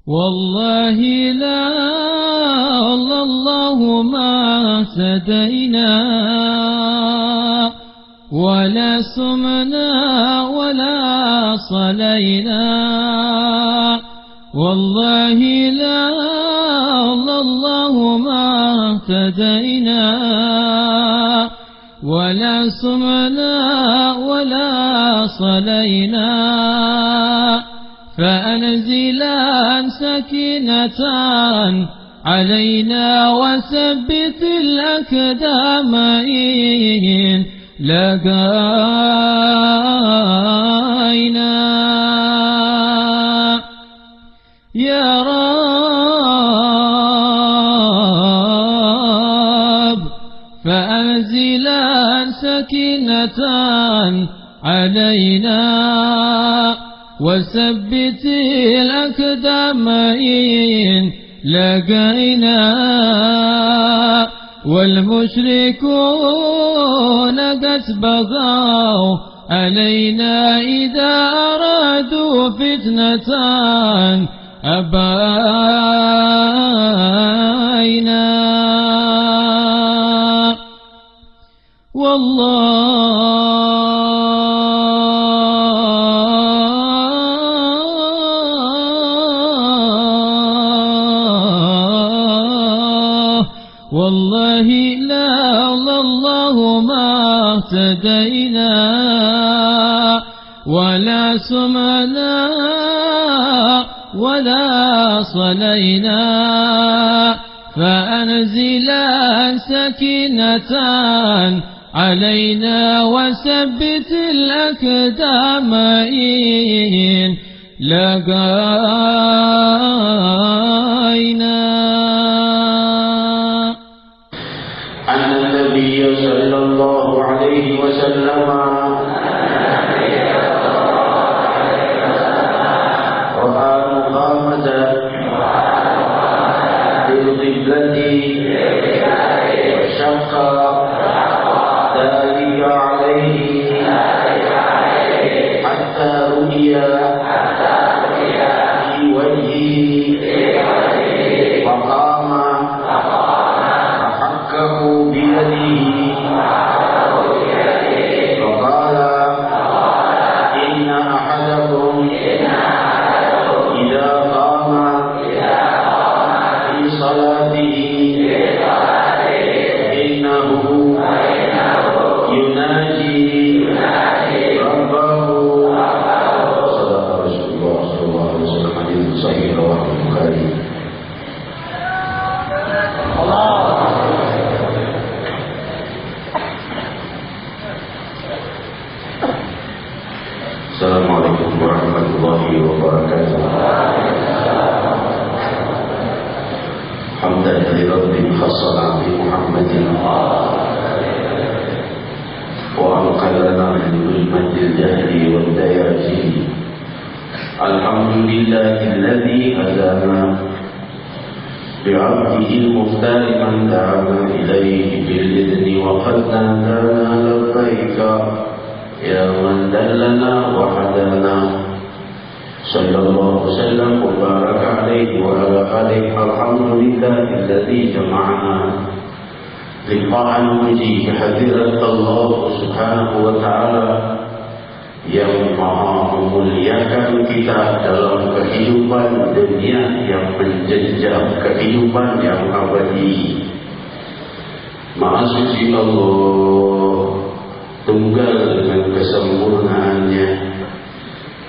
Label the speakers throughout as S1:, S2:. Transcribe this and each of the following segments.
S1: والله لا الله ما اهتدينا ولا سمنا ولا صلينا. والله لا الله ما اهتدينا ولا سمنا ولا صلينا. فأنزلا سكينة علينا وثبت الأقدام إن لقينا. يا رب فأنزلا سكينة علينا وثبت الأقدام إن لقينا. والمشركون قد بغوا علينا إذا أرادوا فتنة أبينا. والله لا الله ما اهتدينا ولا سمعنا ولا صلينا. فأنزلا سكينة علينا وثبت الأقدام إن لقينا.
S2: أن النبي صلى الله عليه وسلم رأى مقامة بالقبلة وشق ذلك عليه حتى رؤي في وجهه فقام فحكه بيده فقال إن أحدكم إذا قام في صلاته إنه يناجي ربه. صدق رسول الله صلى الله عليه وسلم. حديث صحيح رواه البخاري. Assalamualaikum warahmatullahi wabarakatuh. Hamdan lirabbil khassalah bi Muhammadin wa anqadana min zulmatil jahli wal dayati. Alhamdulillahilladzi hadana bi'abdihi al-mukhtar man da'ana ilayhi bil idni wa qad nadana labbaika يا من دلنا وحدنا. صلى الله وسلم وبارك عليه وعلى آله. الحمد لله الذي جمعنا لقاء وجيه حضرة الله سبحانه وتعالى yang maha memuliakan kita dalam kehidupan dunia yang menjenjang kehidupan yang abadi. Maha suci Allah, tunggal dengan kesempurnaannya,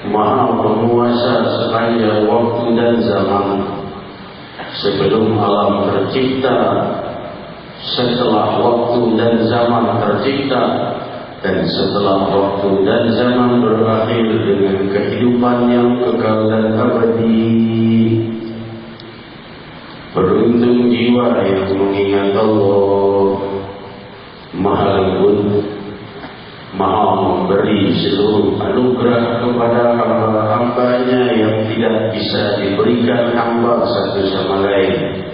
S2: maha penguasa sepanjang waktu dan zaman. Sebelum alam tercipta, setelah waktu dan zaman tercipta, dan setelah waktu dan zaman berakhir dengan kehidupan yang kekal dan abadi. Beruntung jiwa yang mengingat Allah, maha lembut, maha memberi seluruh anugerah kepada hamba-hambanya yang tidak bisa diberikan hamba satu sama lain.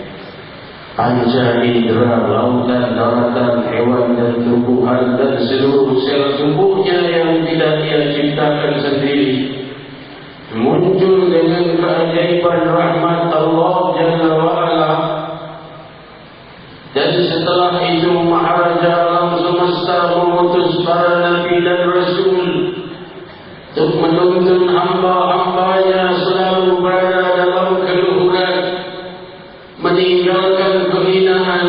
S2: Panca indera, lautan, daratan, hewan dan tumbuhan dan seluruh sel tubuhnya yang tidak dia ciptakan sendiri, muncul dengan keajaiban rahmat Allah Jalla wa'ala. Dan setelah itu Maharaja alam semesta mengutus para Nabi dan Rasul untuk menuntun hamba-hambanya selalu berada dalam keluhuran, meninggalkan kehinaan,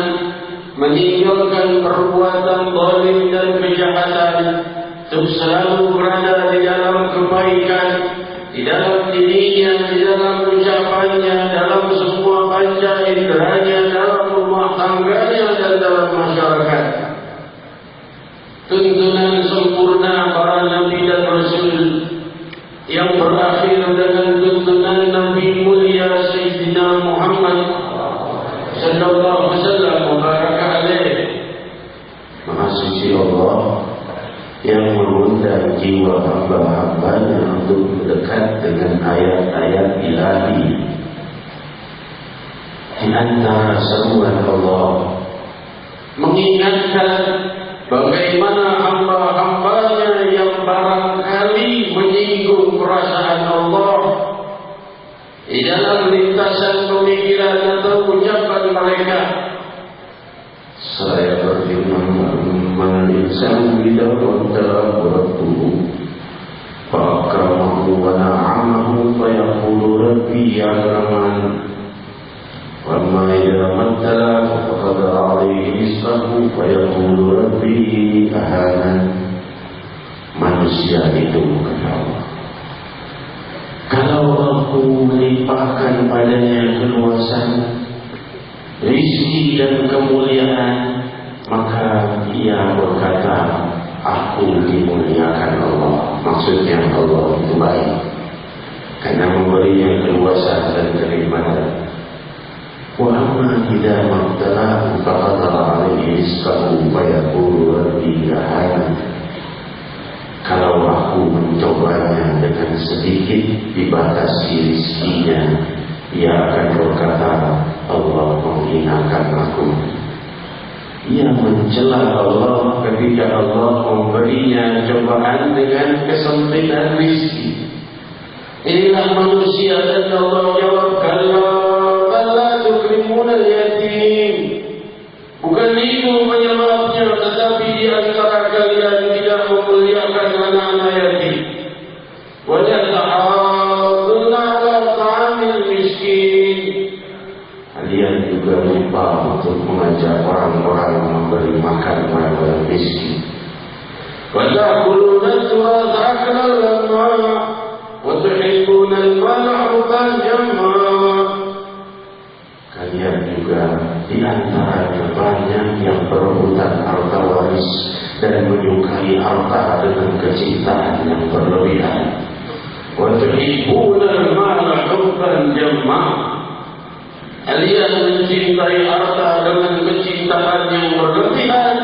S2: meninggalkan perbuatan zalim dan kejahatan, untuk selalu berada di dalam kebaikan, di dalam dirinya, di dalam ucapannya, dalam semua panca inderanya, dalam rumah tangganya dan dalam masyarakat. Tuntunan sempurna para Nabi dan Rasul yang berakhir dengan tuntunan Nabi mulia Sayyidina Muhammad sallallahu alaihi wasallam mubarak alaih. Maha suci Allah yang mengundang jiwa hamba-hambanya untuk mendekat dengan ayat-ayat ilahi. Di antara seruan Allah mengingatkan bagaimana hamba-hambanya yang barangkali menyinggung perasaan Allah di dalam lintasan pemikiran atau ucapan mereka. Saya berfirman, "Man-insan bila qadara rabbuhu fa'akramahu wa na'amahu fayaqulu rabbi ya'laman wa ma idza mattalahu faqadara 'alaihi rizqahu fayaqulu rabbi ahanan." Manusia itu kata Allah, kalau aku melimpahkan padanya keluasan, rizki dan kemuliaan, maka ia berkata, aku dimuliakan Allah. Maksudnya Allah itu baik karena memberinya keluasan dan kenikmatan. Wa amma idza mabtalahu faqadara 'alaihi rizqahu fayaqulu rabbi ahanan. Kalau aku mencobanya dengan sedikit dibatasi rizkinya, ia akan berkata, Allah menghinakan aku. Ia mencela Allah ketika Allah memberinya cobaan dengan kesempitan rizki. Inilah manusia dan Allah jawab, kalla balla tukrimuna al-yatim. Bukan itu penyebabnya, tetapi di antara kalian tidak memuliakan anak-anak yatim. Wa yata'awwaluna 'ala ta'amil miskin. Kalian juga lupa untuk mengajak orang-orang memberi makan kepada orang miskin. Wa ta'kuluna al-turatha aklan lamma wa tuhibbuna al-mala hubban jamma. Kalian juga di antaranya banyak yang berebutan harta waris dan menyukai harta dengan kecintaan yang berlebihan. Wa tuhibbuna al-mala hubban jamma. Kalian mencintai harta dengan kecintaan yang berlebihan,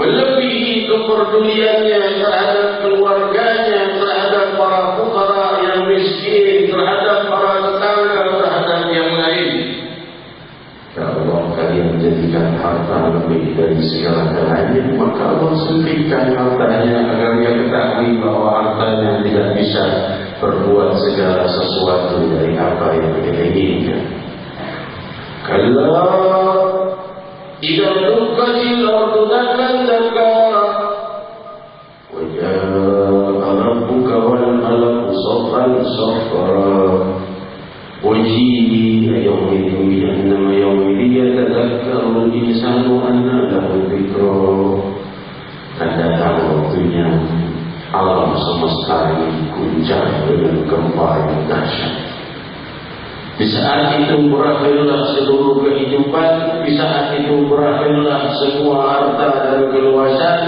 S2: melebihi kepeduliannya terhadap keluarganya, terhadap para fuqara yang miskin, terhadap para tetangga, terhadap yang lain. Kalau kalian jadikan harta lebih dari segala-galanya, maka Allah sempitkan hartanya agar dia ketahui bahwa hartanya tidak bisa berbuat segala sesuatu dari apa yang dia inginkan. Kalau idza dukkatil ardu dakkan dakka wa jaa rabbuka wal malaku saffan saffa وجيء يومئذ بجهنم يومئذ يتذكر الإنسان أنى له ذكرى. Dan datang waktunya alam semesta ini guncang dengan gempa yang dahsyat. Di saat itu berakhirlah seluruh kehidupan, di saat itu berakhirlah semua harta dan keluasan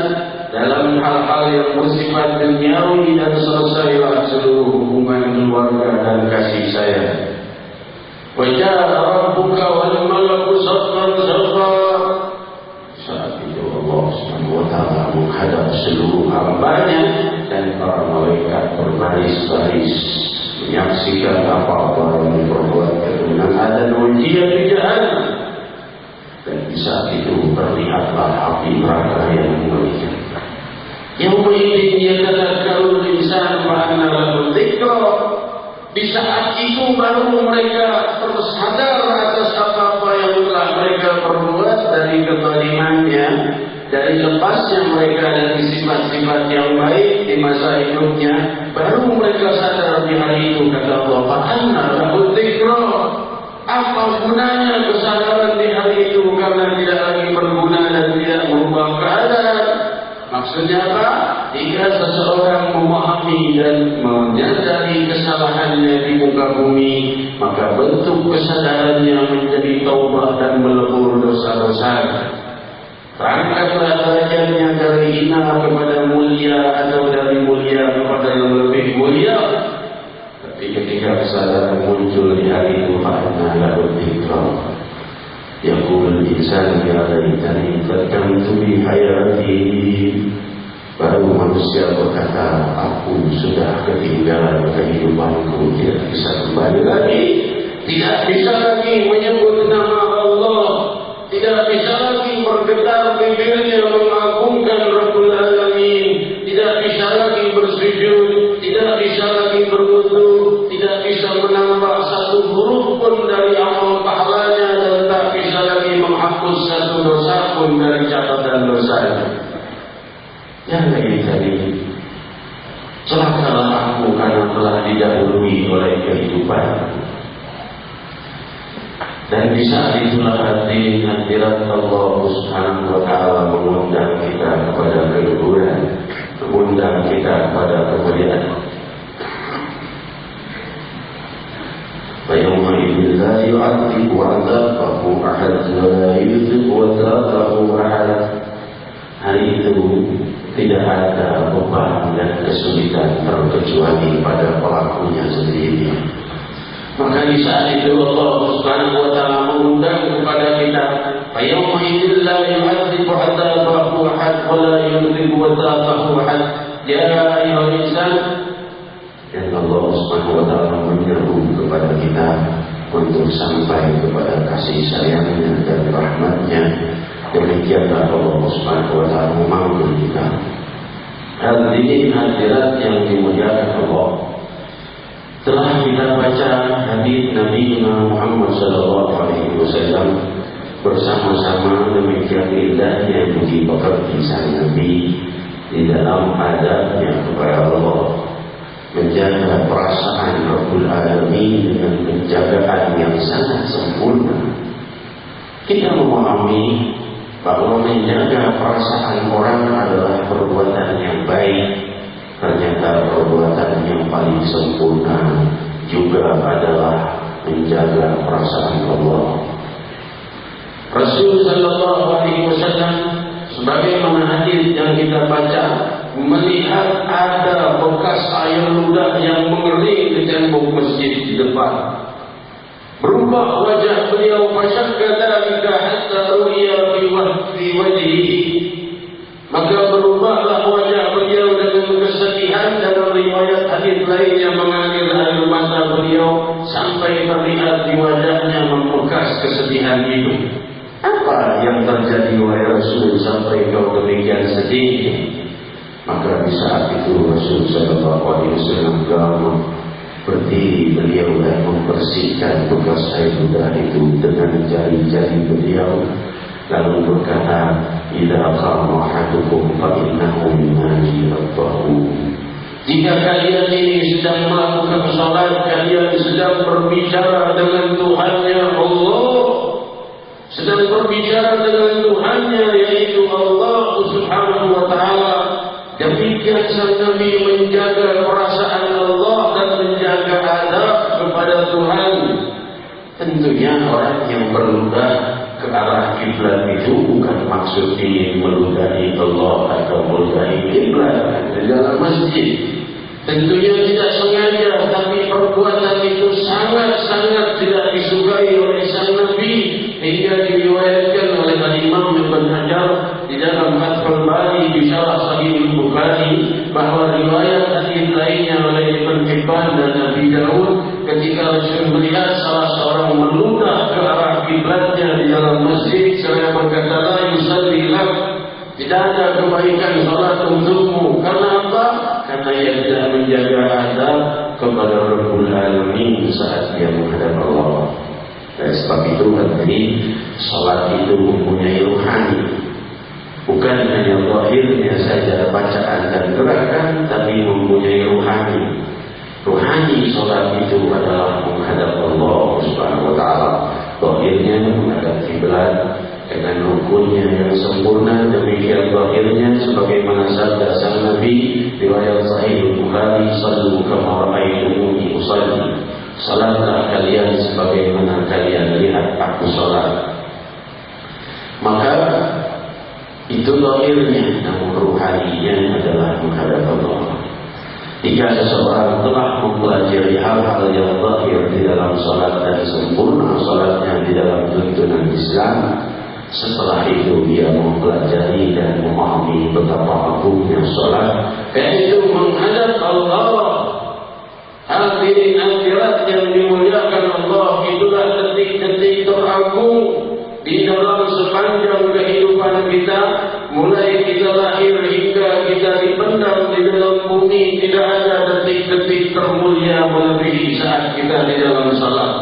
S2: dalam hal-hal yang bersifat duniawi, dan selesailah seluruh hubungan keluarga dan kasih sayang. Wajah Rabbuka wal malaku saffan saffa. Saat itu Allah SWT menghadap seluruh hambanya dan para malaikat berbaris-baris menyaksikan apa-apa yang diperbuat keturunan dan ujian di jahannam. Dan di saat itu terlihatlah api neraka yang mengerikan. Yang menginginkan tadakkarul insan wa anna lahu dzikra. Di saat itu baru mereka tersadar atas apa-apa yang telah mereka perbuat dari kezalimannya, dari lepasnya mereka dari sifat-sifat yang baik di masa hidupnya. Baru mereka sadar di hari itu, kata Allah, fa'anna lahul dzikra. Apa gunanya kesadaran di hari itu, karena tidak lagi berguna dan tidak merubah keadaan. Maksudnya apa? Jika seseorang memahami dan menyadari kesalahannya di muka bumi, maka bentuk kesadarannya menjadi taubat dan melebur dosa-dosa. Terangkatlah derajatnya dari hina kepada mulia atau dari mulia kepada yang lebih mulia. Tapi ketika kesadaran muncul di hari itu, fa'anna lahul dzikra. Yaqul insan ya laitani qaddamtu li hayati. Baru manusia berkata, aku sudah ketinggalan kehidupanku, tidak bisa kembali lagi, tidak bisa lagi menyebut nama Allah, tidak bisa lagi bergetar bibirnya mengagungkan Rabbul Alamin, tidak bisa lagi bersujud, tidak bisa lagi berwudu, tidak bisa menambah satu huruf pun dari amal pahalanya, dan tak bisa lagi menghapus satu dosa pun dari catatan dosanya. Ya laitani, celakalah aku karena telah didahului oleh kehidupan. Dan di saat itulah hadirat Allah Subhanahu wa ta'ala mengundang kita kepada keluhuran, mengundang kita kepada kemuliaan. Fayawma idzin la yu'adzibu 'adzabahu ahad wa la yudhiqu 'adzabahu ahad. Hari itu tidak ada beban dan kesulitan terkecuali pada pelakunya sendiri. Maka di saat itu Allah Subhanahu wa ta'ala mengundang kepada kita, fayawma idzin la yu'adzibu 'adzabahu ahad wa la yudhiqu 'adzabahu ahad. Ya ayyuhal insan, dan Allah Subhanahu wa ta'ala menyeru kepada kita untuk sampai kepada kasih sayangnya dan rahmatnya. Demikianlah Allah Subhanahu wa ta'ala memanggil kita. Hadirin hadirat yang dimuliakan Allah, telah kita baca hadis Nabi Muhammad SAW bersama-sama. Demikian indahnya budi pekerti sang Nabi di dalam adabnya kepada Allah, menjaga perasaan Rabbul Alamin dengan penjagaan yang sangat sempurna. Kita memahami bahwa menjaga perasaan orang adalah perbuatan yang baik. Ternyata perbuatan yang paling sempurna juga adalah menjaga perasaan Allah. Rasul sallallahu alaihi wasallam sebagaimana hadis yang kita baca, melihat ada bekas air ludah yang mengering di tembok masjid di depan. Berubah wajah beliau, fasyakka dzalika hatta ru'ya fi wajhihi. Maka berubahlah wajah beliau dengan kesedihan. Dalam riwayat hadis lain yang mengalir air mata beliau sampai terlihat di wajahnya membekas kesedihan itu. Apa yang terjadi wahai Rasul sampai kau demikian sedih? Maka di saat itu Rasul sallallahu alaihi wasallam berdiri beliau dan membersihkan bekas air ludah itu dengan jari-jari beliau, lalu berkata, idza qama ahadukum fa innahu yunaji rabbahu. Jika kalian ini sedang melakukan salat, kalian sedang berbicara dengan Tuhannya Allah, sedang berbicara dengan Tuhannya, yaitu Allah Subhanahu wa ta'ala. Demikian sang Nabi menjaga perasaan Allah dan menjaga adab kepada Tuhan. Tentunya orang yang berludah ke arah kiblat itu bukan maksud ingin meludahi Allah atau meludahi kiblat di dalam masjid. Tentunya tidak sengaja, tapi perbuatan itu sangat-sangat tidak disukai oleh sang Nabi, hingga diriwayatkan oleh Imam Ibn Hajar di dalam Fathul Bari di Syarah Sahih Bukhari bahwa riwayat hadis lainnya oleh Ibn Hibban dan Abi Dawud, ketika Rasul melihat salah seorang meludah ke arah kiblatnya di dalam masjid, seraya berkata, la yusalli lak, tidak ada kebaikan salat untukmu. Karena apa? Karena ia tidak menjaga adab kepada Rabbul Alamin. hening saat dia menghadap Allah. Dan sebab itu hati salat itu mempunyai ruhani, bukan hanya zahirnya saja bacaan dan gerakan, tapi mempunyai ruhani. Ruhani salat itu adalah menghadap Allah Subhanahu wa taala. Zahirnya menghadap kiblat dengan rukunnya yang sempurna, demikian zahirnya sebagaimana sabda sang Nabi riwayat Sahih Bukhari, "Shallu kama ra'aitumuni usalli." Salatlah kalian sebagaimana kalian lihat aku salat. Maka itu zahirnya, namun ruhaninya adalah menghadap Allah. Jika seseorang telah mempelajari hal-hal yang zahir di dalam salat dan sempurna salatnya di dalam tuntunan Islam, setelah itu dia mempelajari dan memahami betapa agungnya salat, yaitu menghadap Allah. Hadirin hadirat yang dimuliakan Allah, itulah detik-detik teragung di dalam sepanjang kehidupan kita, mulai kita lahir hingga kita dipendam di dalam bumi. Tidak ada detik-detik termulia melebihi saat kita di dalam salat.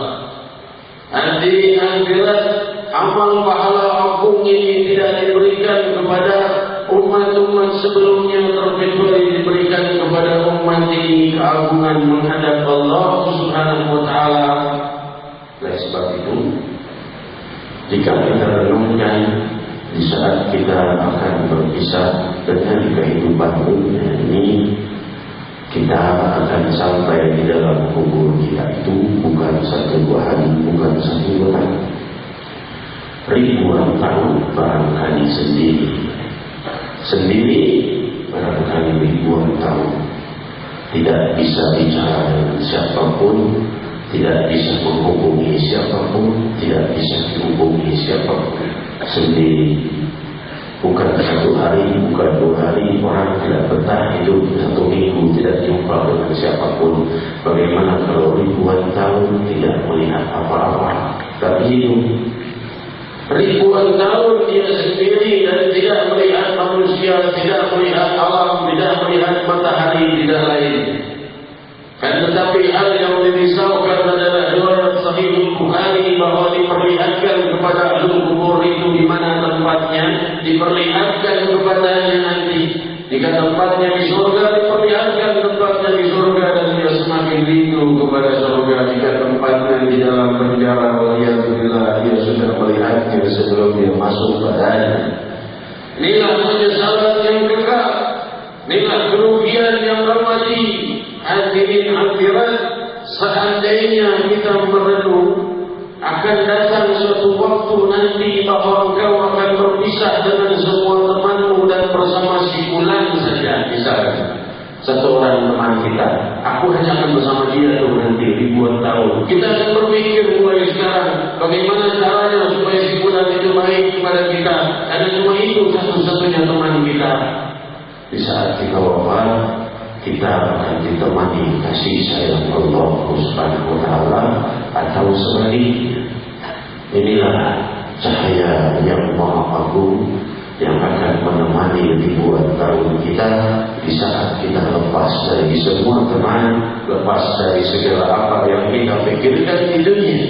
S2: Hadirin hadirat, amal pahala agung ini tidak diberikan kepada umat-umat sebelumnya, terkecuali diberikan kepada umat ini keagungan menghadap Allah Subhanahu wa taala. Oleh sebab itu, jika kita renungkan di saat kita akan berpisah dengan kehidupan dunia ini, kita akan sampai di dalam kubur kita itu bukan 1-2 hari, bukan 1 bulan, ribuan tahun barangkali sendiri barangkali ribuan tahun. Tidak bisa bicara dengan siapapun, tidak bisa menghubungi siapapun, tidak bisa menghubungi siapapun, sendiri. Bukan 1 hari, bukan 2 hari, orang tidak betah hidup 1 minggu tidak jumpa dengan siapapun. Bagaimana kalau ribuan tahun tidak melihat apa-apa, tapi hidup ribuan tahun dia sendiri dan tidak melihat manusia, tidak melihat alam, tidak melihat matahari, tidak lain. Kan tetapi hal yang dirisaukan adalah riwayat Sahih Bukhari bahwa diperlihatkan kepada ahli kubur itu di mana tempatnya, diperlihatkan kepadanya nanti. Jika tempatnya di surga, diperlihatkan tempatnya di surga dan dia semakin rindu kepada surga. Jika tempatnya di dalam penjara, waliyadzubillah, dia sudah melihatnya sebelum dia masuk padanya. Inilah penyesalan yang kekal, inilah kerugian yang ramadi. Hadirin hadirat, seandainya kita merenung, akan datang suatu waktu nanti bahwa engkau akan berpisah dengan semua temanmu dan bersama si fulan saja. Misalnya satu orang teman kita, aku hanya akan bersama dia tuh nanti ribuan tahun. Kita akan berpikir mulai sekarang bagaimana caranya supaya si fulan itu baik kepada kita, karena cuma itu satu-satunya teman kita. Di saat kita wafat, kita akan ditemani kasih sayang Allah Subhanahu wa taala, atau sebaliknya. Inilah cahaya yang maha agung yang akan menemani ribuan tahun kita di saat kita lepas dari semua teman, lepas dari segala apa yang kita pikirkan di dunia.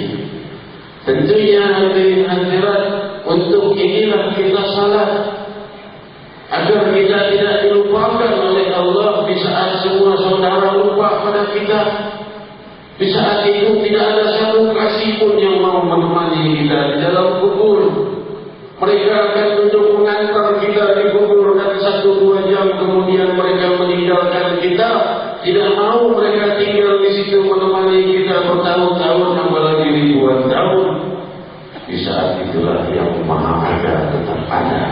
S2: Tentunya hadirin hadirat, untuk inilah kita salat, agar kita tidak dilupakan oleh Allah di saat semua saudara lupa pada kita. Di saat itu tidak ada satu kasih pun yang mau menemani kita di dalam kubur. Mereka akan duduk mengantar kita di kubur dan 1-2 jam kemudian mereka meninggalkan kita. Tidak mau mereka tinggal di situ menemani kita bertahun-tahun, apalagi ribuan tahun. Di saat itulah yang maha ada tetap ada.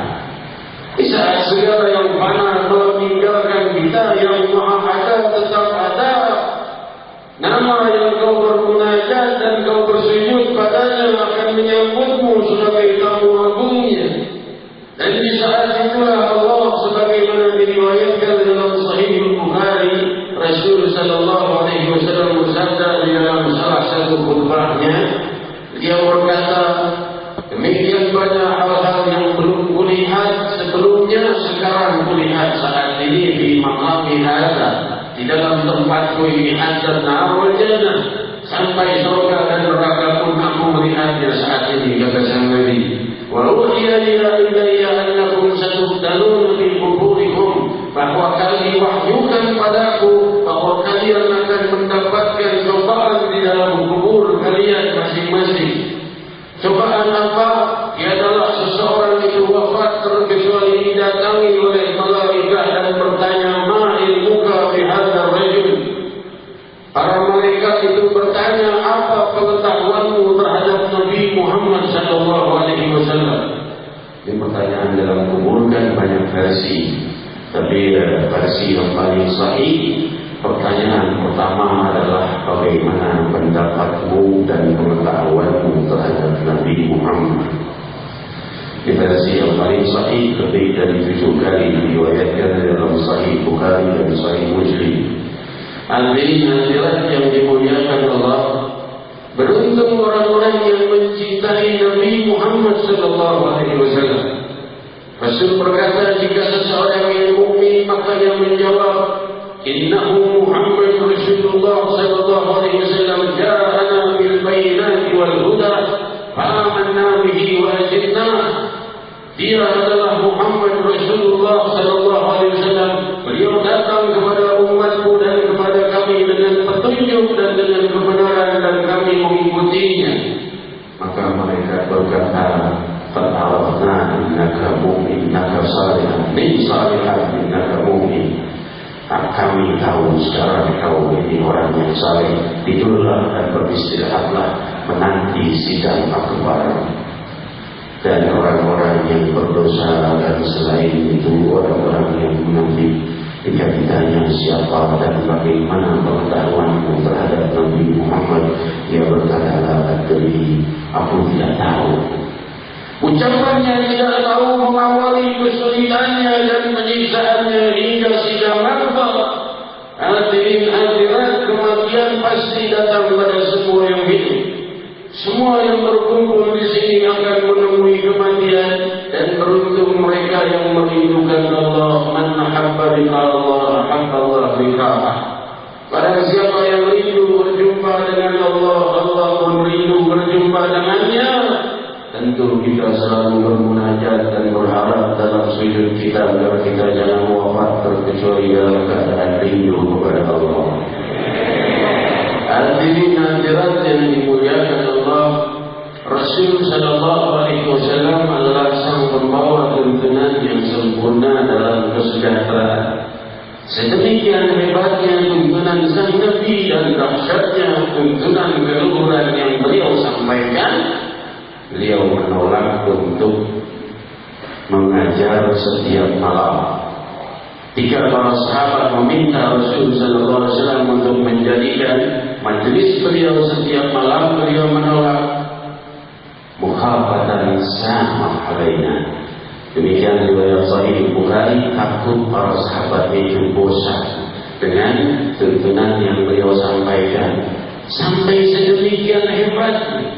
S2: Di saat segala yang fana meninggalkan kita, yang maha ada tetap ada. Nama yang kau bermunajat dan kau bersujud padanya akan menyambutmu sebagai tamu agungnya. Dan di saat itulah Allah, sebagaimana diriwayatkan dalam Sahih Bukhari, Rasul sallallahu alaihi wasallam bersabda di dalam salah satu khutbahnya, dia berkata, demikian banyak hal-hal yang belum kulihat sebelumnya, sekarang kulihat saat ini di maqami hadza, di dalam tempatku ini, hadat nar wal jannah. sampai surga dan neraka pun aku melihatnya saat ini, kata sang Nabi. Wa uhiya ilayya annakum satuftanuna fi quburikum, bahwa kami wahyukan padaku bahwa kalian akan mendapatkan cobaan di dalam kubur kalian masing-masing. Cobaan apa? Ialah seseorang itu wafat terkecuali didatangi oleh malaikat dan bertanya, ma ilmuka fi hadzal rajul. Para malaikat itu bertanya, apa pengetahuanmu terhadap Nabi Muhammad sallallahu alaihi wasallam? Ini pertanyaan dalam kubur kan banyak versi, tapi versi yang paling sahih, pertanyaan pertama adalah bagaimana pendapatmu dan pengetahuanmu terhadap Nabi Muhammad. Di versi yang paling sahih lebih dari 7 kali diriwayatkan dalam Sahih Bukhari dan Sahih Muslim. Hadirin hadirat yang dimuliakan Allah, beruntung orang-orang yang mencintai Nabi Muhammad sallallahu alaihi wasallam. Rasul berkata, jika seseorang yang mukmin maka yang menjawab, innahu Muhammad Rasulullah sallallahu alaihi wasallam ja'ana bil bayyinati wal huda fa'amanna bihi wa ajibna. Dia adalah Muhammad Rasulullah sallallahu alaihi wasallam. Beliau datang kepada umatku dan kepada kami dengan petunjuk dan dengan kebenaran, dan kami mengikutinya. Maka mereka berkata, "Fata'arafna innaka mu'min, innaka salihan, min salihan innaka mu'min." Kami tahu secara kau ini orang yang saleh. Tidurlah dan beristirahatlah menanti sidang akbar. Dan orang-orang yang berdosa dan selain itu orang-orang yang munafik, jika ditanya siapa dan bagaimana pengetahuanmu terhadap Nabi Muhammad, dia berkata, la adri, aku tidak tahu. Ucapannya tidak tahu mengawali kesulitannya dan penyiksaannya hingga sidang akbar. Hadirin hadirat, kematian pasti datang pada semua yang hidup. Semua yang berkumpul di sini akan menemui kematian, dan beruntung mereka yang merindukan Allah. Man ahabba liqa Allah, ahabba Allah liqa'ah. Barang siapa yang rindu berjumpa dengan Allah, Allah pun rindu berjumpa dengannya. Tentu kita selalu bermunajat dan berharap dalam sujud kita agar kita jangan wafat terkecuali dalam keadaan rindu kepada Allah. Hadirin hadirat yang dimuliakan Allah, Rasul sallallahu alaihi wasallam adalah sang pembawa tuntunan yang sempurna dalam kesejahteraan. Sedemikian hebatnya tuntunan sang Nabi dan dahsyatnya tuntunan keluhuran yang beliau sampaikan, beliau menolak untuk mengajar setiap malam. Jika para sahabat meminta Rasul sallallahu alaihi wasallam untuk menjadikan majelis beliau setiap malam, beliau menolak. Mukhafatan sama alaina. Demikian riwayat Sahih Bukhari, takut para sahabat itu bosan dengan tuntunan yang beliau sampaikan. Sampai sedemikian hebatnya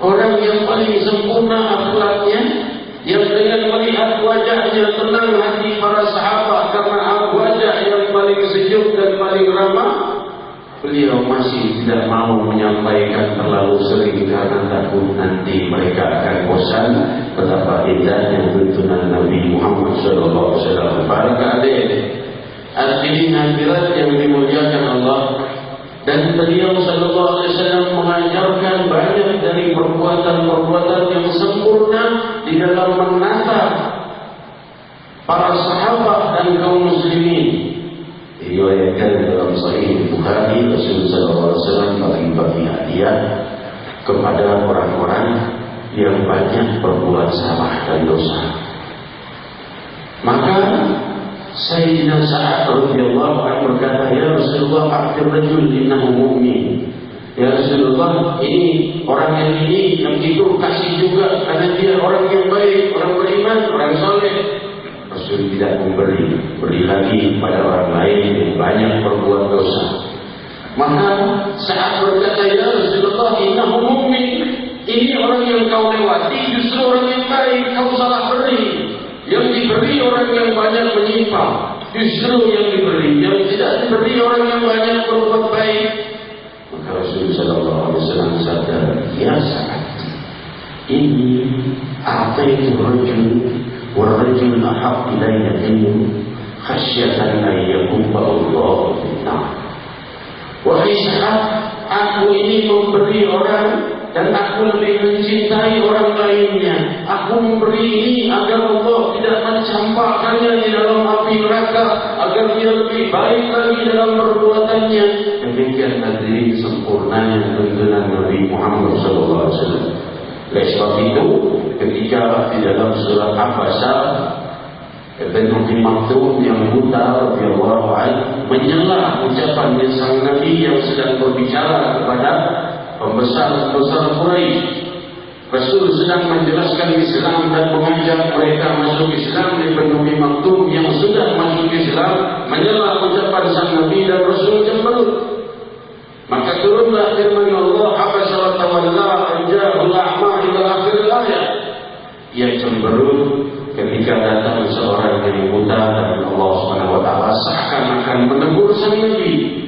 S2: orang yang paling sempurna akhlaknya, yang dengan melihat wajahnya tenang hati para sahabat karena wajah yang paling sejuk dan paling ramah, beliau masih tidak mau menyampaikan terlalu sering karena takut nanti mereka akan bosan betapa indahnya tuntunan Nabi Muhammad SAW. Para hadirin hadirat yang dimuliakan Allah, dan beliau sallallahu alaihi wasallam mengajarkan banyak dari perbuatan-perbuatan yang sempurna di dalam menatap para sahabat dan kaum muslimin. Diriwayatkan dalam Sahih Bukhari, Rasul sallallahu alaihi wasallam bagi-bagi hadiah kepada orang-orang yang banyak berbuat salah dan dosa. Maka Sayyidina Sa'ad radhiyallahu anhu berkata, ya Rasulullah, akhir rajul innahu mu'min. Ya Rasulullah, ini orang yang ini, yang itu kasih juga karena dia orang yang baik, orang beriman, orang saleh. Rasul tidak memberi, beri lagi pada orang lain yang banyak berbuat dosa. Maka Sa'ad berkata, ya Rasulullah, innahu mu'min. Ini orang yang kau lewati justru orang yang baik, kau salah beri. Yang diberi orang yang banyak menyimpang, justru yang diberi, yang tidak diberi orang yang banyak berbuat baik. Maka Rasulullah SAW bersabda, ya Sa'ad, ini a'taitu rajul ahab ilayya minhu khasyatan an yakubba Allah fitnah. Wahai Sa'ad, aku ini memberi orang dan aku lebih mencintai orang lainnya. Aku memberi ini agar Allah tidak mencampakkannya di dalam api neraka, agar dia lebih baik lagi dalam perbuatannya. Demikian hadirin sempurnanya tuntunan Nabi Muhammad SAW. Oleh sebab itu, ketika di dalam surat Al-Abasa, Ibn Abi Maktum yang buta radhiyallahu anhu menyela ucapan sang Nabi yang sedang berbicara kepada pembesar-pembesar Quraisy. Rasul sedang menjelaskan Islam dan mengajak mereka masuk Islam. Ibn Abi Maktum yang sudah masuk Islam menyela ucapan sang Nabi dan Rasul cemberut. Maka turunlah firman Allah, "Habasa wa tawalla an ja'ahul a'ma" ila akhir ayat. Ia cemberut ketika datang seorang yang buta dan Allah Subhanahu wa taala seakan-akan menegur sang Nabi.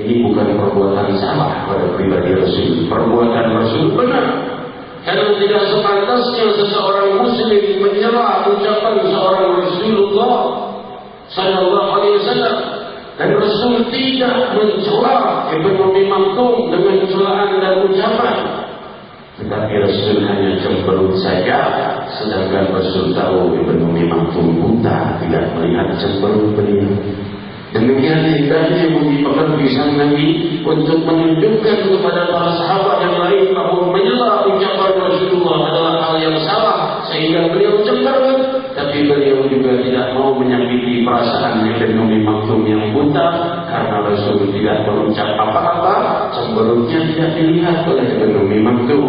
S2: Ini bukan perbuatan salah pada pribadi Rasul. Perbuatan Rasul benar. Karena tidak sepantasnya seseorang Muslim menyela ucapan seorang Rasulullah Sallallahu Alaihi Wasallam. Dan Rasul tidak mencela Ibn Abi Maktum dengan celaan dan ucapan. Tetapi Rasul hanya cemberut saja. Sedangkan Rasul tahu Ibn Abi Maktum buta, tidak melihat cemberut beliau. Demikian indahnya budi pekerti sang Nabi untuk menunjukkan kepada para sahabat yang lain bahwa menyela ucapan Rasulullah adalah hal yang salah, sehingga beliau cemberut. Tapi beliau juga tidak mau menyakiti perasaan Ibn Abi Maktum yang buta, karena Rasul tidak berucap apa-apa, cemberutnya tidak dilihat oleh Ibn Abi Maktum.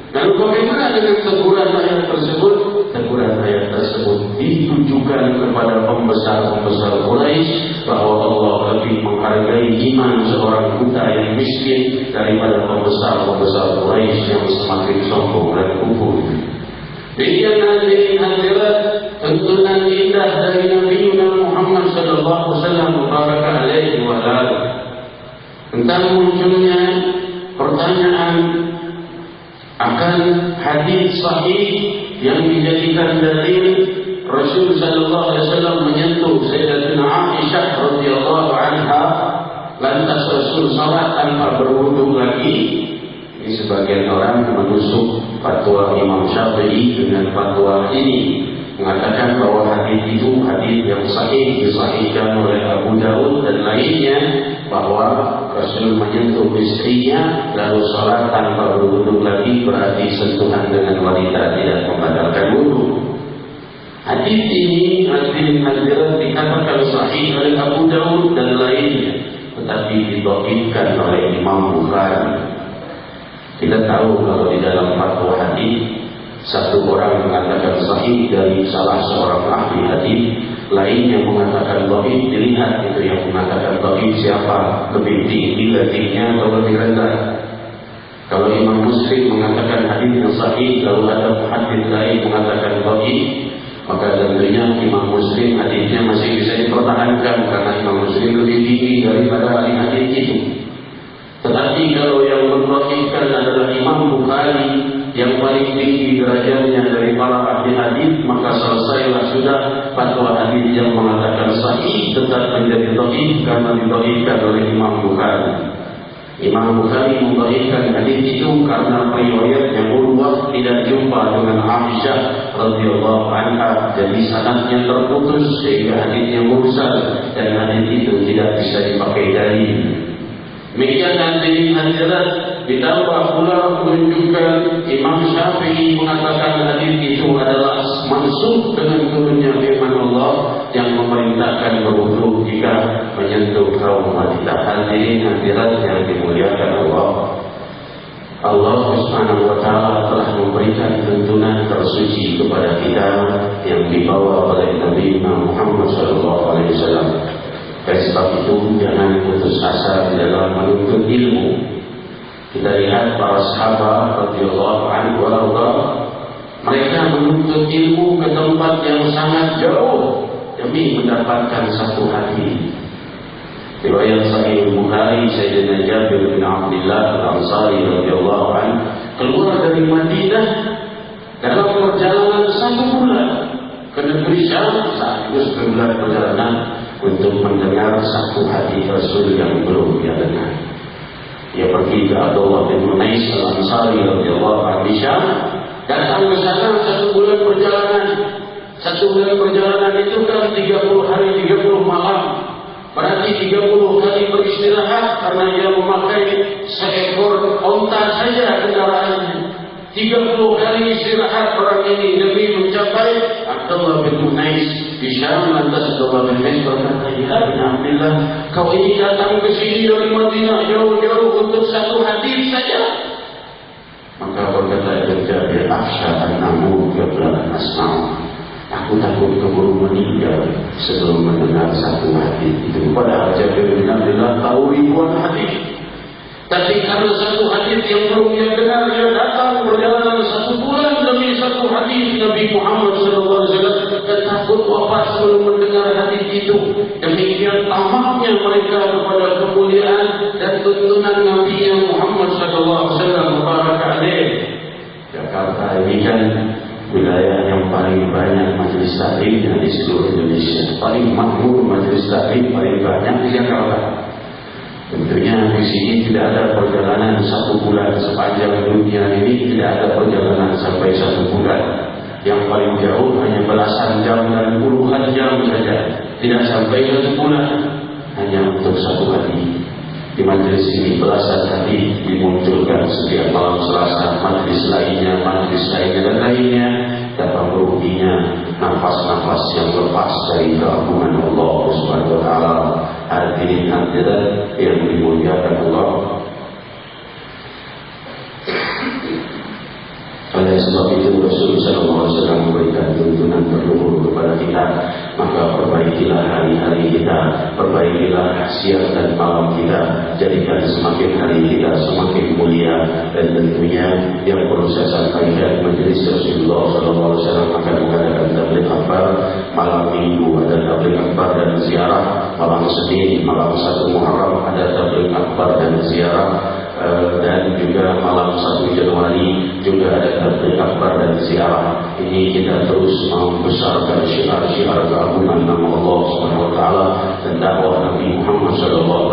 S2: Lalu bagaimana dengan teguran ayat tersebut? Teguran ayat tersebut ditujukan kepada pembesar-pembesar Quraisy bahwa Allah lebih menghargai iman seorang buta yang miskin daripada pembesar-pembesar Quraisy yang semakin sombong dan kufur. Demikian hadirin hadirat tuntunan indah dari Nabi Muhammad sallallahu alaihi wasallam tentang munculnya pertanyaan akan hadis sahih yang dijadikan dalil Rasul sallallahu alaihi wasallam menyentuh Sayyidatina Aisyah radhiyallahu anha, lantas Rasul salat tanpa berwudu lagi. Ini sebagian orang menusuk fatwa Imam Syafi'i dengan fatwa ini, mengatakan bahwa hadis itu hadis yang sahih, disahihkan oleh Abu Daud dan lainnya, bahwa Rasul menyentuh istrinya lalu salat tanpa berwudu lagi, berarti sentuhan dengan wanita tidak membatalkan wudu. Hadis ini hadirin hadirat dikatakan sahih oleh Abu Daud dan lainnya, tetapi didhaifkan oleh Imam Bukhari. Kita tahu kalau di dalam fatwa hadis satu orang mengatakan sahih dari salah seorang ahli hadis, lainnya mengatakan dhaif, dilihat itu yang mengatakan dhaif siapa, lebih tinggi ratingnya atau lebih rendah. Kalau Imam Muslim mengatakan hadis yang sahih, lalu ada hadis lain mengatakan dhaif, maka tentunya Imam Muslim hadisnya masih bisa dipertahankan karena Imam Muslim lebih tinggi daripada ahli hadis itu. Tetapi kalau yang mendhaifkan adalah Imam Bukhari yang paling tinggi derajatnya dari para ahli hadis, maka selesailah sudah fatwa hadis yang mengatakan sahih tetap menjadi dhaif karena didhaifkan oleh Imam Bukhari. Imam Bukhari mendhaifkan hadis itu karena riwayat yang Urwah tidak jumpa dengan Aisyah radhiyallahu anha, jadi sanadnya terputus sehingga hadisnya mursal dan hadis itu tidak bisa dipakai dalil. Demikian hadirin hadirat, ditambah pula menunjukkan Imam Syafi'i mengatakan hadis itu adalah mansukh dengan turunnya firman Allah yang memerintahkan berwudu jika menyentuh kaum wanita. Hadirin hadirat yang dimuliakan Allah, Allah Subhanahu wa taala telah memberikan tuntunan tersuci kepada kita yang dibawa oleh Nabi Muhammad sallallahu alaihi wasallam. Oleh sebab itu jangan putus asa di dalam menuntut ilmu. Kita lihat para sahabat radhiyallahu anhu, mereka menuntut ilmu ke tempat yang sangat jauh demi mendapatkan satu hadis. Riwayat Sahih Bukhari, Sayyidina Jabir bin Abdullah Al-Ansari radhiyallahu anhu keluar dari Madinah dalam perjalanan 1 bulan ke negeri Syam, sekaligus berbulan perjalanan untuk mendengar satu hadis Rasul yang belum dia dengar. Dia pergi ke Abdullah bin Unais Al-Ansari radhiyallahu anhu di Syam, datang ke sana 1 bulan perjalanan. 1 bulan perjalanan itu kan 30 hari 30 malam. Berarti 30 kali beristirahat karena dia memakai seekor onta saja kendaraannya. 30 kali istirahat orang ini demi mencapai Abdullah bin Unais di Syam. Lantas Abdullah bin Unais berkata, ya bin Abdullah, kau ini datang ke sini dari Madinah jauh-jauh untuk 1 hadis saja. Maka berkata Ibn Jabir, akhsha an amut qabla an asma'. Aku takut keburu meninggal sebelum mendengar 1 hadis itu. Padahal Jabir bin Abdullah tahu ribuan hadis, tapi karena 1 hadis yang belum dia dengar, dia datang perjalanan 1 bulan demi 1 hadis Nabi Muhammad SAW, dan takut wafat sebelum mendengar hadis itu. Demikian tamaknya mereka kepada kemuliaan dan tuntunan Nabi Muhammad SAW. Jakarta ini kan wilayah yang paling banyak majelis taklimnya di seluruh Indonesia, paling makmur majelis taklim paling banyak di Jakarta. Tentunya di sini tidak ada perjalanan 1 bulan. Sepanjang dunia ini tidak ada perjalanan sampai 1 bulan. Yang paling jauh hanya belasan jam dan puluhan jam saja, tidak sampai 1 bulan, hanya untuk 1 hari. Di majelis ini belasan hadis dimunculkan setiap malam Selasa, majelis lainnya dan lainnya. Dapat ruginya nafas-nafas yang lepas dari keagungan Allah Subhanahu wa taala. Hadirin hadirat yang dimuliakan Allah. Oleh sebab itu Rasulullah SAW memberikan tuntunan berluhur kepada kita, maka perbaikilah hari-hari kita, perbaikilah siang dan malam kita, jadikan semakin hari kita semakin mulia. Dan tentunya yang perlu saya sampaikan, majelis Rasulullah SAW akan mengadakan tabligh akbar malam Minggu, ada tabligh akbar dan ziarah. Malam Senin, malam 1 Muharram ada tabligh akbar dan ziarah. Dan juga malam 1 Januari juga ada tabligh akbar dan ziarah. Ini kita terus membesarkan syiar-syiar keagungan nama Allah Subhanahu wa taala dan dakwah Nabi Muhammad SAW.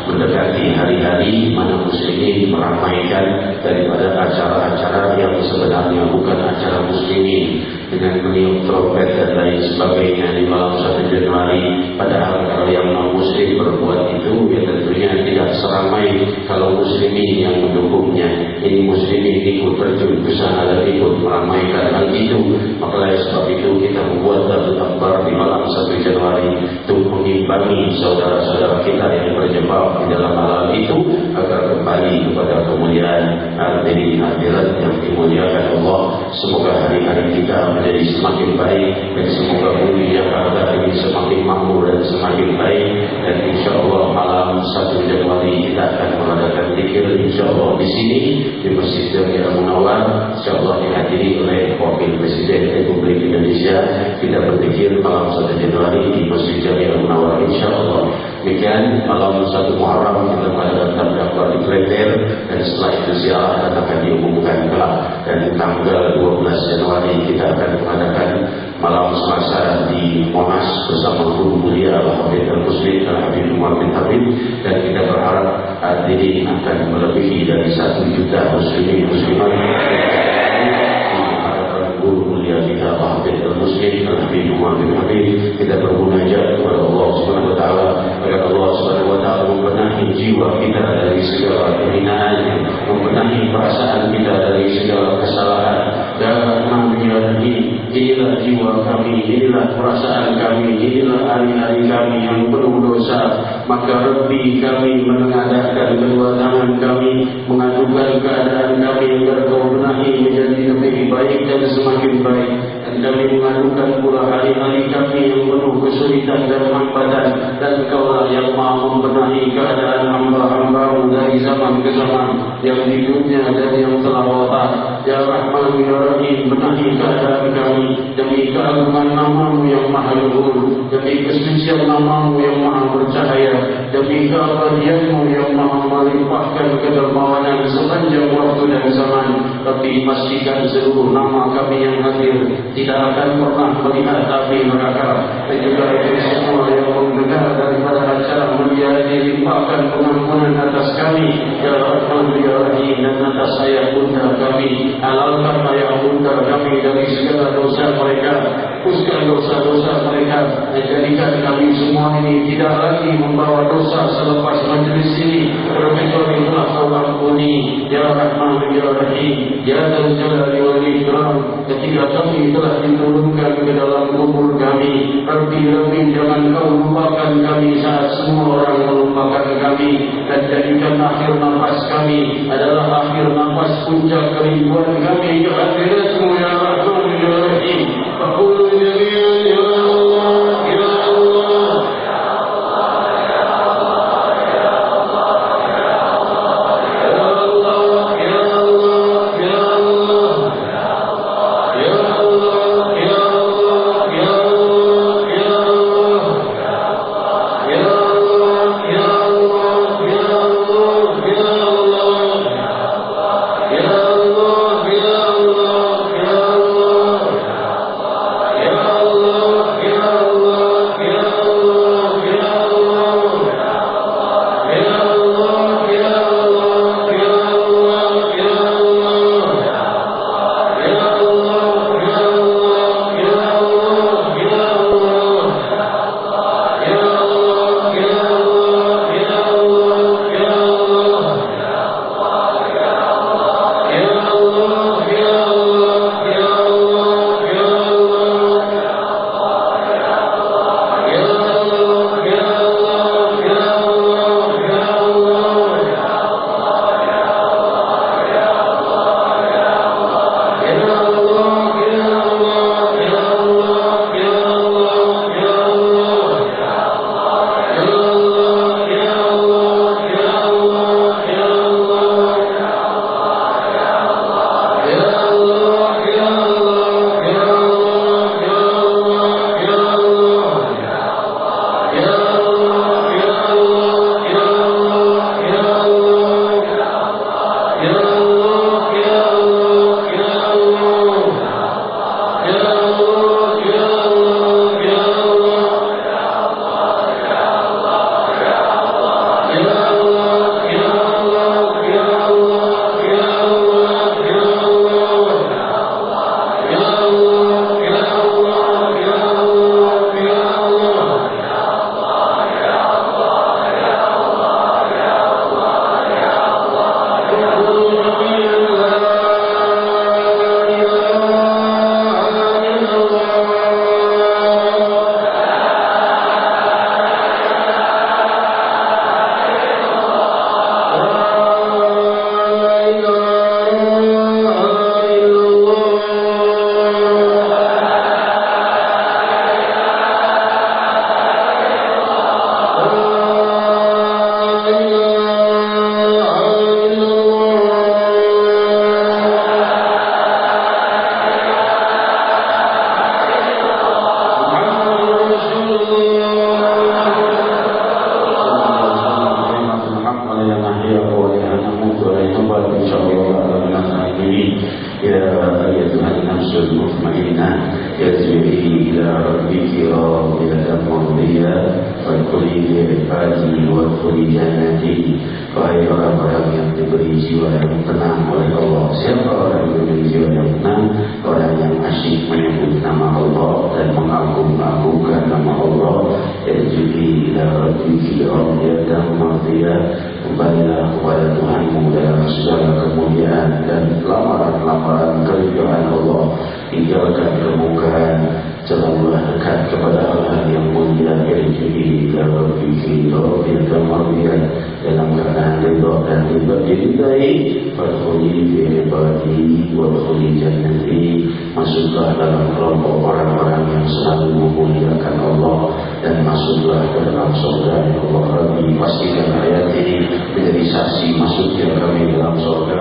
S2: Mendekati hari-hari mana muslimin meramaikan daripada acara-acara yang sebenarnya bukan acara muslimin, dengan meniup trompet dan lain sebagainya di malam 1 Januari. Padahal kalau yang non-muslim berbuat itu, ya tentunya tidak seramai kalau muslimin yang mendukungnya. Ini muslimin ikut terjun ke sana dan ikut meramaikan hal itu. Maka oleh sebab itu kita membuat tabligh akbar di malam 1 Januari untuk mengimbangi saudara-saudara kita yang berjemaah di dalam malam itu agar kembali kepada kemuliaan. Hadirin hadirat yang dimuliakan Allah, semoga hari-hari kita menjadi semakin baik, dan semoga bumi Jakarta ini semakin makmur dan semakin baik. Dan insya Allah malam 1 Januari kita akan mengadakan zikir insya Allah di sini di Masjid Jami'ah Munawwar, insya Allah dihadiri oleh Wakil Presiden Republik Indonesia. Kita berzikir malam 1 Januari di Masjid Jami'ah Munawwar insya Allah. Demikian malam 1 Muharram kita mengadakan tabligh akbar di Klender, dan setelah itu ziarah akan diumumkan kelak. Dan tanggal 12 Januari kita akan mengadakan malam Selasa di Monas bersama guru mulia Al-Habib Al-Muslim Al-Habib Umar bin Habib. Dan kita berharap hadirin akan melebihi dari 1 juta muslimin muslimat. Guru mulia kita Al-Habib Al-Muslim Al-Habib Umar bin Habib, kita bermunajat kepada Allah Subhanahu wa taala agar Allah Subhanahu wa taala membenahi jiwa kita dari segala kehinaan, membenahi perasaan kita dari segala kesalahan. Dan inilah jiwa kami, inilah perasaan kami, inilah hari-hari kami yang penuh dosa. Maka Rabbi kami menengadahkan kedua tangan kami, mengadukan keadaan kami agar Kau benahi menjadi lebih baik dan semakin baik. Dan kami mengadukan pula hari-hari kami yang penuh kesulitan dan hambatan, dan Kaulah yang maha membenahi keadaan hamba-Hambamu dari zaman ke zaman, yang di dunia dan yang telah wafat. Ya Rahman Ya Rahim, benahi keadaan kami demi keagungan nama-Mu yang maha luhur, demi kesucian nama-Mu yang maha bercahaya, demi keabadian-Mu yang maha melimpahkan kedermawanan sepanjang waktu dan zaman. Tapi pastikan seluruh nama kami yang hadir tidak akan pernah melihat api neraka, dan juga itu semua yang mendengar daripada acara mulia ini limpahkan pengampunan atas kami Ya Rahman Ya Rahim, dan atas ayah bunda kami, halalkan ayah bunda kami dari segala dosa mereka, hapuskan dosa-dosa mereka, dan jadikan kami semua ini tidak lagi membawa dosa selepas majlis ini, terkecuali telah Kau ampuni Ya Rahman Ya Rahim, Ya Dzal Jalali wal Ikram. Ketika kami telah diturunkan ke dalam kubur kami, Rabbi jangan Kau lupakan kami saat semua orang melupakan kami, dan jadikan akhir nafas kami adalah akhir nafas puncak kerinduan kami ke akhirat-Mu Ya Rahman Ya Rahim. Faqulu jami'an Ya Allah Ya Allah. Masuklah dalam kelompok orang-orang yang selalu memuliakan Allah, dan masuklah ke dalam surga Allah. Rabbi, pastikan ayat ini menjadi saksi masuknya kami dalam surga.